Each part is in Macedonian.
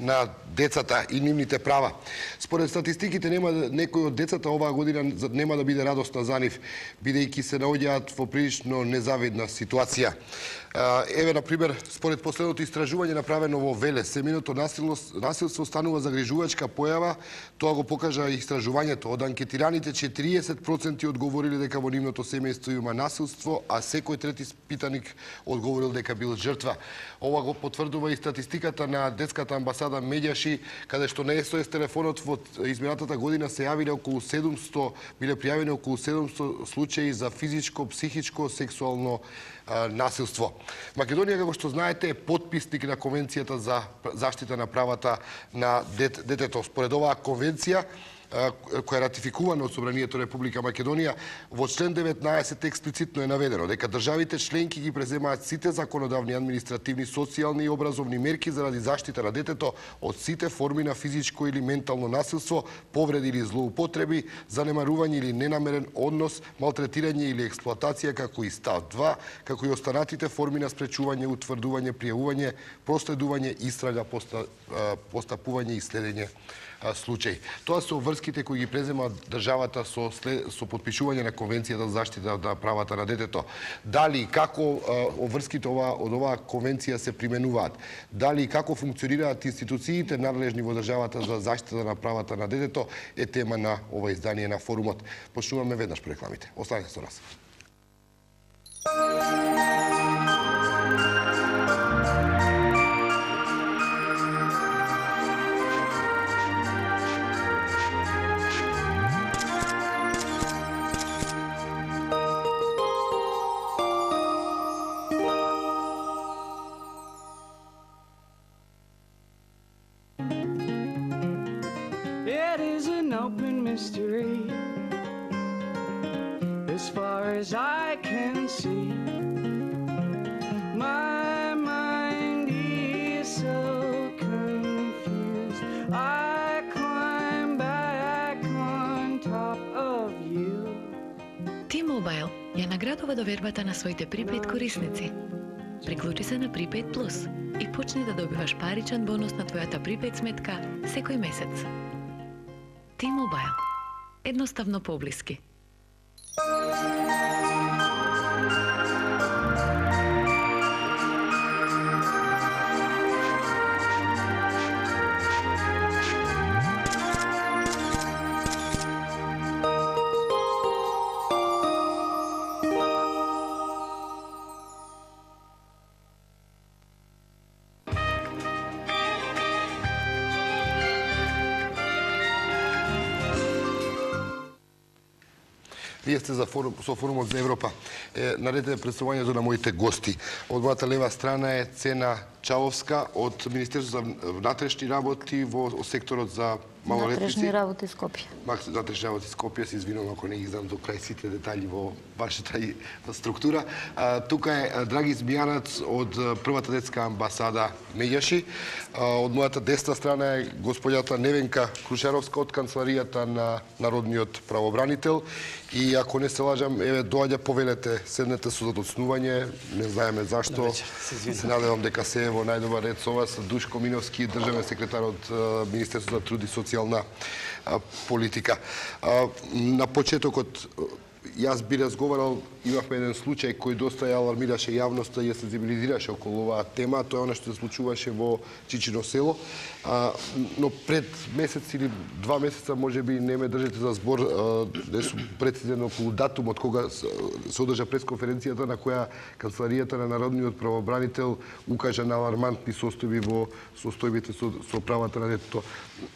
на децата и нивните права. Според статистиките, некој од децата оваа година нема да биде радосна за нив, бидејќи се наоѓаат во прилично незавидна ситуација. Еве, на пример, според последното истражување направено во Велес, семејното насилство станува загрижувачка појава. Тоа го покажа истражувањето. Од анкетираните 40% одговориле дека во нивното семејство има насилство, а секој трети питаник одговорил дека бил жртва. Ова го потврдува и статистиката на детската амбасада Медјаши, каде што на СОС телефонот во изминатата година се биле пријавени околу 700 случаи за физичко, психичко, сексуално насилство. Македонија, како што знаете, е потписник на Конвенцијата за заштита на правата на детето. Според оваа конвенција, која е ратификувана од Собранието Република Македонија, во член 19 експлицитно е наведено дека државите членки ги преземаат сите законодавни, административни, социјални и образовни мерки заради заштита на детето од сите форми на физичко или ментално насилство, повреди или злоупотреби, занемарување или ненамерен однос, малтретирање или експлоатација, како и став 2, како и останатите форми на спречување, утврдување, пријавување, проследување, истрага, постапување и следење случаи. Тоа се обврските кои ги презема државата со потпишување на Конвенцијата за заштита на правата на детето. Дали и како обврските од оваа конвенција се применуваат? Дали и како функционираат институциите надлежни во државата за заштита на правата на детето е тема на ова издание на форумот. Почнуваме веднаш по рекламите. Останете со нас. Mystery, as far as I can see, my mind is so confused. I climb back on top of you. T-Mobile ја наградува довербата на своите припејд корисници. Приклучи се на Prepaid Plus и почни да добиваш паричен бонус на твојата припејд сметка секој месец. T-Mobile. Едноставно поблиски. Вие сте со форумот за Европа. Наредете представувањето на моите гости. Од мојата лева страна е Цена Чаловска од Министерството за внатрешни работи во секторот за малолетници. Внатрешни работи Скопје. Внатрешни работи Скопје, се извинувам ако не ги знам до крај сите детали во вашата структура. Тука е Драги Змијанац од првата детска амбасада Медјаши. Од мојата десна страна е господјата Невенка Крушаровска од канцеларијата на Народниот правобранител. И ако не се лажам, еве доаѓа повелете, седнете со задоцнување, не знаеме зашто. Се надевам дека се е во најдобар ред со вас. Душко Миновски, државен секретар од Министерството за труд и социјална политика. На почетокот, јас би разговарал, имавме еден случај кој доста ја алармираше јавноста и ја сензибилизираше околу оваа тема. Тоа е она што се случуваше во Чичино село. Но пред месец или 2 месеца, може би не ме држите за збор, не сум прецизен околу датумот кога се одржа пресконференцијата на која канцеларијата на Народниот правобранител укажа на алармантни состојби во состојбите со правата на детето.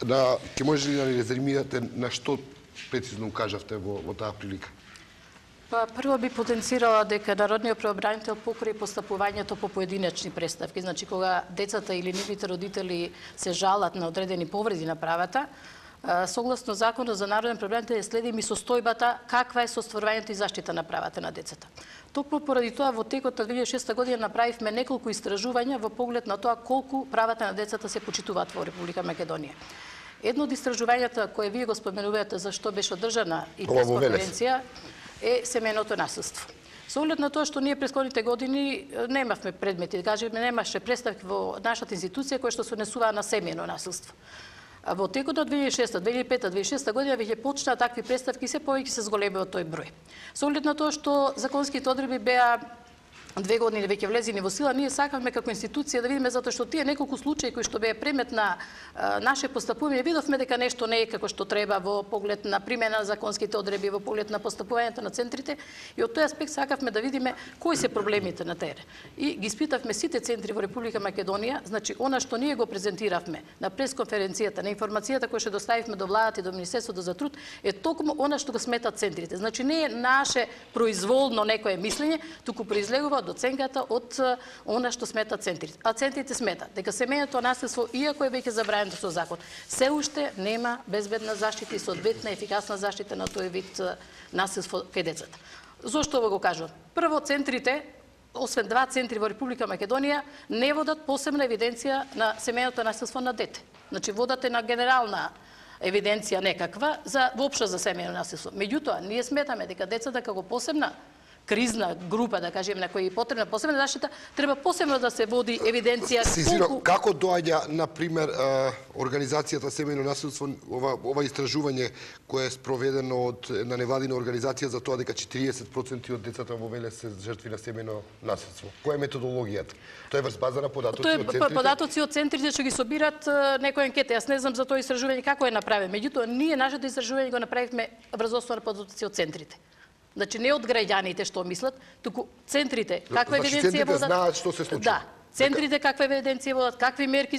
Ќе може ли да ни резервирате на што прецизно укажавте во таа прилика? Прво би потенцирала дека Народниот правобранител покри постапувањето по поединечни представки. Значи, кога децата или нивните родители се жалат на одредени повреди на правата, согласно Законот за Народен правобранител следим и состојбата каква е состварувањето и заштита на правата на децата. Токму поради тоа во текот на 2006 година направивме неколку истражувања во поглед на тоа колку правата на децата се почитуваат во Република Македонија. Едно од истражувањата кое вие го споменувате за што беше одржана и пресконференција е семејното насилство. Со оглед на тоа што ние претходните години немавме предмети, да кажеме, немаше представки во нашата институција кои што се однесуваа на семејно насилство. Во текот од 2006, 2005, 2006 година веќе почнаа такви представки и се повеќе се зголемува тој број. Со оглед на тоа што законските одредби беа 2 години веќе влезени во сила, ние сакавме како институција да видиме, затоа што тие неколку случаи кои што беа предмет на наше постапување, видовме дека нешто не е како што треба во поглед на примена на законските одредби, во поглед на постапувањето на центрите, и од тој аспект сакавме да видиме кои се проблемите на терен. И ги испитавме сите центри во Република Македонија, значи она што ние го презентиравме на пресконференцијата, на информацијата која што доставивме до владата и до Министерството за труд, е токму она што го сметат центрите. Значи не е наше произволно некое мислење, туку произлегува од оценката од она што сметат центрите. А центрите сметат дека семејното насилство, иако е веќе забранено со закон, се уште нема безбедна заштита и соодветна ефикасна заштита на тој вид насилство кај децата. Зошто го кажувам? Прво, центрите, освен 2 центри во Република Македонија, не водат посебна евиденција на семејното насилство на дете. Значи водат на генерална евиденција некаква за воопшто за семејно насилство. Меѓутоа, ние сметаме дека децата како посебна кризна група, да кажеме, на која е потребна посебна заштита, треба посебно да се води евиденција како доаѓа, на пример, организацијата Семејно насилство, ова истражување кое е спроведено од една невладина организација за тоа дека 40% од децата во Велес се жртви на семејно насилство. Која е методологијата? Тоа е врз база на податоци од центрите? Тоа е податоци од центрите што ги собират некоја анкета. Јас не знам за тоа истражување како е направено. Меѓутоа, ние нашето истражување го направивме врз основа на податоци од центрите. Значи не од граѓаните што мислат, туку центрите каква евиденција водат. Центрите знаат што се случува. Да. Центрите каква евиденција водат, какви мерки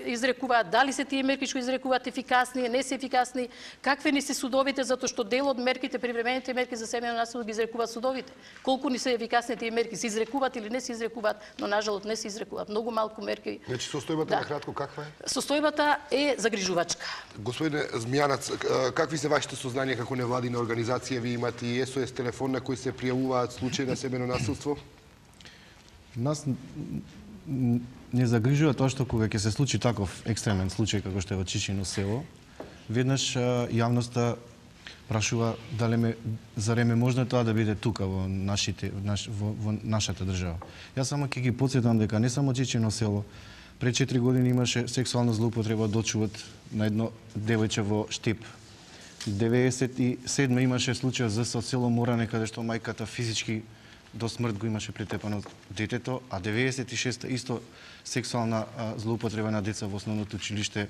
изрекуваат, дали се тие мерки што изрекуваат ефикасни, не се ефикасни, какви ни се судовите, затоа што дел од мерките, привремените мерки за семејно насилство ги изрекуваат судовите. Колку ни се ефикасни тие мерки, се изрекуваат или не се изрекуваат, но нажалост не се изрекуваат. Многу малку мерки. Значи состојбата на кратко каква е? Состојбата е загрижувачка. Господине Змијанац, какви се вашите сознанија како невладина организација? Ви имате и СОС телефон на кој се пријавуваат случаи на семејно насилство? Нас не загрижува тоа што кога ќе се случи таков екстремен случај како што е во Чичино село, веднаш јавноста прашува зарем е можно тоа да биде тука во нашата држава. Јас само ќе ги потсетам дека не само Чичино село, пред 4 години имаше сексуална злоупотреба дочуват на едно девојче во Штип. 97 имаше случај за село Моране каде што мајката физички до смрт го имаше претепано детето, а 96 исто сексуална злоупотреба на деца во основното училиште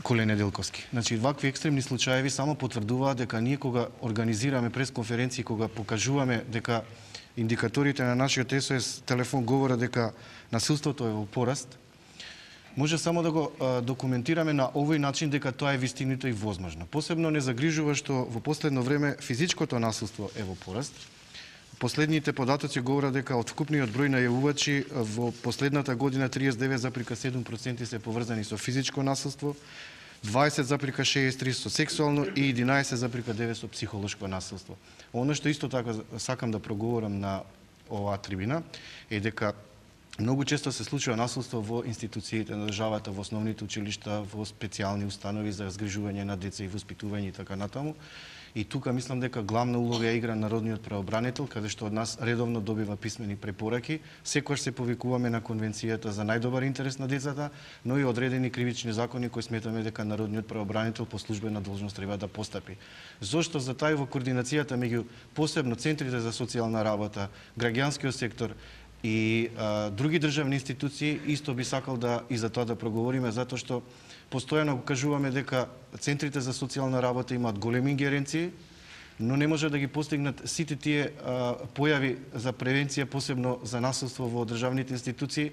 Коле Неделковски. Значи, вакви екстремни случаеви само потврдуваат дека ние кога организираме пресконференции, кога покажуваме дека индикаторите на нашиот СОС телефон говорат дека насилството е во пораст, може само да го документираме на овој начин дека тоа е вистинито и возможно. Посебно не загрижува што во последно време физичкото насилство е во пораст. Последните податоци говорат дека од вкупниот број најавувачи во последната година 39,7% се поврзани со физичко насилство, 20,63% со сексуално и 11,9% со психолошко насилство. Оно што исто така сакам да проговорам на оваа трибина е дека многу често се случува насилство во институциите на државата, во основните училишта, во специјални установи за згрижување на деца и воспитување и така натаму. И тука мислам дека главна улога ја игра народниот правобранител, каде што од нас редовно добива писмени препораки. Секогаш се повикуваме на Конвенцијата за најдобар интерес на децата, но и одредени кривични закони кои сметаме дека народниот правобранител по службена должност треба да постапи. Зошто затајува координацијата меѓу посебно центрите за социјална работа, граѓанскиот сектор и други државни институции, исто би сакал да и за тоа да проговориме, затоа што постојано го кажуваме дека центрите за социјална работа имаат големи ингеренции, но не може да ги постигнат сите тие појави за превенција, посебно за насилство во државните институции,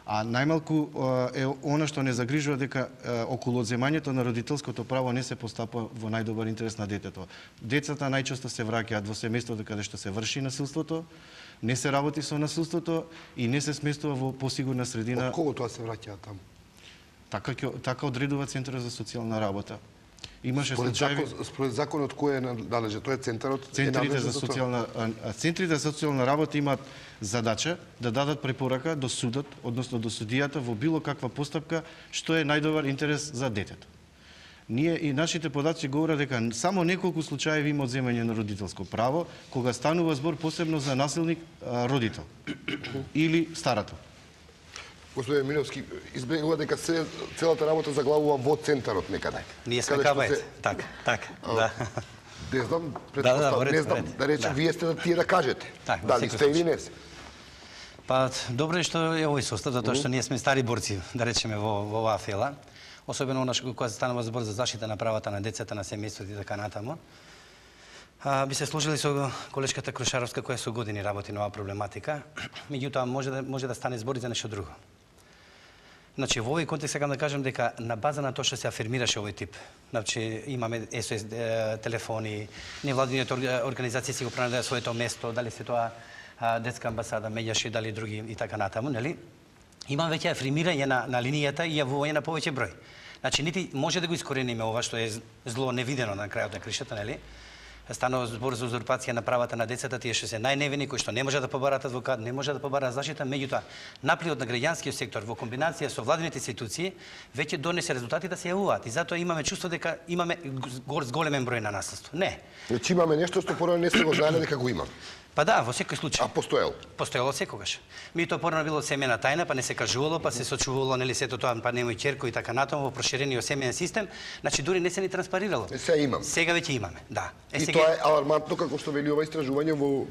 а најмалку е она што не загрижува дека околу одземањето на родителското право не се постапува во најдобар интерес на детето. Децата најчесто се враќаат во семејството каде што се врши насилството, не се работи со насилството и не се сместува во посигурна средина. Од кого тоа се враќаат таму? Така одредува Центарот за социјална работа. Имаше според законот кој е надлежен? Тој е центарот. Центрите за социјална работа имаат задача да дадат препорака до судот, односно до судијата во било каква постапка што е најдобар интерес за детето. Ние и нашите податци говорат дека само неколку случаеви има одземање на родителско право, кога станува збор посебно за насилник родител или старато. Господин Миновски, избегува дека целата работа заглавува во центарот некаде. Ние сме кабајет. Така, да. Не знам, Да, не знам, да речем, вие сте тие да кажете. Дали сте или не се? Па, добро е што е овој состав, затоа што ние сме стари борци, да речеме, во оваа фела. Особено кога се станува збор за заштита на правата на децата, на семејството и така натаму. Би се сложили со колешката Крушаровска, која со години работи на оваа проблематика. Меѓутоа, може да стане збор и за нешто друго. Значи, во овој контекст сакам да кажам дека на база на тоа што се афирмираше овој тип, значи имаме СОС телефони, невладините организации си го пронајдоа своето место, дали се тоа детска амбасада, Меѓаши, дали други и така натаму, нели? Имам веќе афирмирање на линијата и јавување на повеќе број. Значи, нити може да го искорениме ова што е зло невидено на крајот на кришата, нели? Станува збор за узурпација на правата на децата, тие што се најневини, кои што не можат да побарат адвокат, не можат да побарат заштита, меѓутоа напливот на граѓанскиот сектор во комбинација со владините институции веќе донесе резултати да се јавуваат и затоа имаме чувство дека имаме зголемен број на наследство. Не. Значи имаме нешто што порано не сте го знаеле дека го имаме. Па да, во секој случај. А постоело? Постоело секогаш. Тоа порано било семена тајна, па не се кажувало, па се сочувало, нели сето тоа, па немој ќерко и така натаму во проширениот семеен систем, значи дури не се ни транспарирало. Сега имаме. Сега веќе имаме, да. И тоа е алармантно како што вели ова истражување во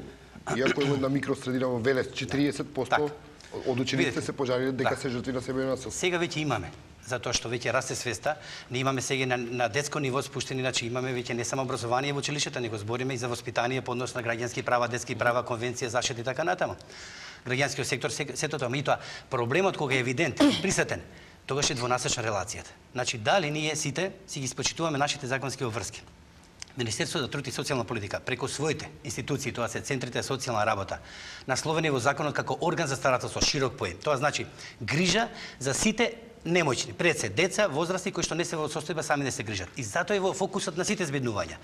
иако е на микросредина во Велес, 40% од учениците се пожалиле дека се жртви на семејно насилство. Сега веќе имаме, затоа што веќе расте свеста, не имаме сега на детско ниво спуштени, значи имаме веќе не само образование во училиштата, него збориме и за воспитание по однос на граѓански права, детски права, конвенција, заштита и така натаму. Граѓанскиот сектор сето тоа, меѓутоа проблемот кога е евидентен, присутен, тогаш е двонасочна релацијата. Значи дали ние сите си ги спочитуваме нашите законски обврски. Министерството за труд и социјална политика преку своите институции, тоа се центрите за социјална работа, насловени во законот како орган за старателство, широк поим. Тоа значи грижа за сите немоćни, пред се деца, возрасти кои што не се во состојба сами да се грижат. И затоа е во фокусот на сите збеднувања.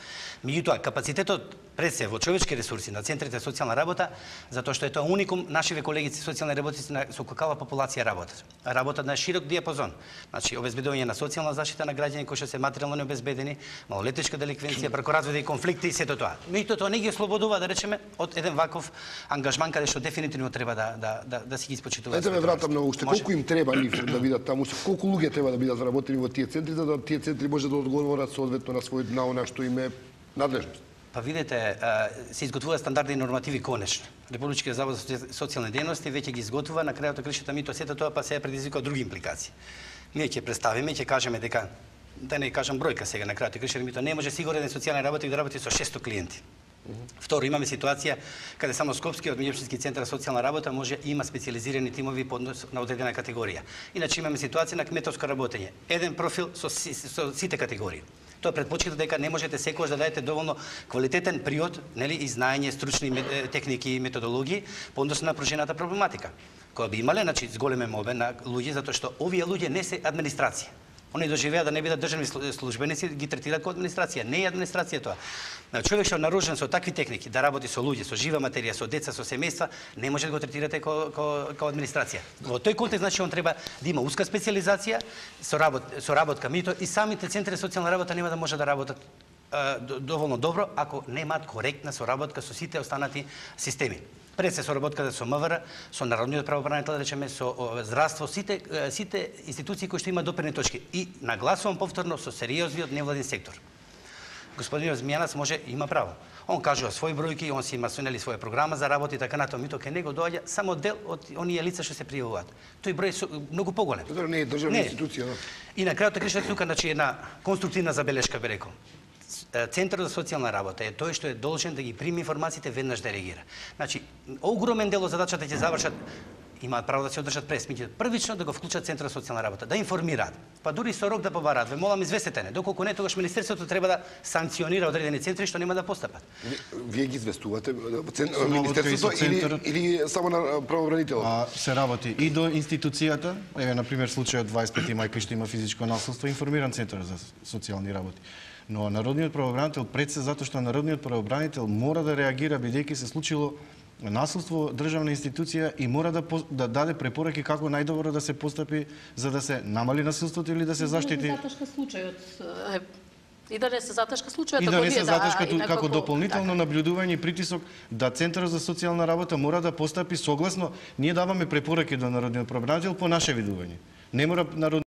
Меѓутоа, капацитетот пред се во човечки ресурси на центрите за социјална работа, затоа што е тоа уникум, нашиве колегици социјални работници со каква популација работат. Работат на широк диапазон. Значи, обезбедување на социјална заштита на граѓани кои што се материјално необезбедени, малолетничка деликвенција, бракоразводи конфликти и сето тоа. Меѓутоа, тоа не ги ослободува, да речеме, од еден ваков ангажман каде што дефинитивно треба да си ги испочитуваат. Ајде ме вратам на уште. Колку им треба нив да видат таму? Колку луѓе треба да бидат вработени во тие центри за да тие центри може да одговорат соодветно на она што им е надлежност? Па видете, се изготвуваат стандарди и нормативи конечно. Републичкиот завод за социјални дејности веќе ги изготвува, на крајот на кришата мито сето тоа па се предизвикува други импликации. Ние ќе представиме, ќе кажеме дека да не кажам бројка сега на крајот на кришата мито не може сигурен социјален работник да работи со 600 клиенти. Второ, имаме ситуација каде само Скопскиот меѓуопштински центар за социјална работа може има специјализирани тимови по однос на одредена категорија. Иначе имаме ситуација на кметовско работење, еден профил со сите категории. Тоа предпочита дека не можете секогаш да дадете доволно квалитетен приод, нели, и знаење, стручни техники и методологии по однос на пружената проблематика. Која би имале, значи, зголемен обем на луѓе, затоа што овие луѓе не се администрација. Они доживеа да не бидат државни службеници, ги третираат како администрација. Не е администрација тоа. Човек што наружен со такви техники, да работи со луѓе, со жива материја, со деца, со семејства, не може да го третирате како администрација. Во тој контекст, значи, он треба да има уска специјализација, соработка, меѓутоа и самите центри за социјална работа нема да може да работат доволно добро ако немаат коректна соработка со сите останати системи. Пред се соработката со МВР, со Народниот правобранител, да речеме, со здравство, сите институции кои што имаат допирни точки. И нагласувам повторно со сериозниот невладин сектор. Господинот Змијанец има право. Он кажува своји бројки, он си има своја програма за работа и така натаму, мито кај него доаѓа само дел од оние лица што се пријавуваат. Тој број е многу поголем. Тоа не е државна институција, да. И на крајот на кришата тука, значи, една конструктивна забелешка би рекол. Центарот за социјална работа е тој што е должен да ги прими информациите веднаш да реагира. Значи, огромен дел од задачата ќе завршат, имаат право да се одржат прес, меѓутоа првично да го вклучат Центарот за социјална работа, да информираат, па дури со рок да побараат. Ве молам, известете не, доколку не, тогаш министерството треба да санкционира одредени центри што нема да постапат. Вие ги известувате министерството или само на правобранителот? Се работи и до институцијата, еве на пример случајот 25 мај кај што има физичко насилство, информиран Центарот за социјални работи. Но народниот правобранител пред се затоа што народниот правобранител мора да реагира бидејќи се случило насилство државна институција и мора да даде препораки како најдобро да се постапи за да се намали насилството или да се заштити. Затешка случајот и да не се затешка случајот, И да не се затешка како дополнително наблюдување и притисок да Центарот за социјална работа мора да постапи согласно. Ние даваме препораки до народниот правобранител по наше видување. Не мора народниот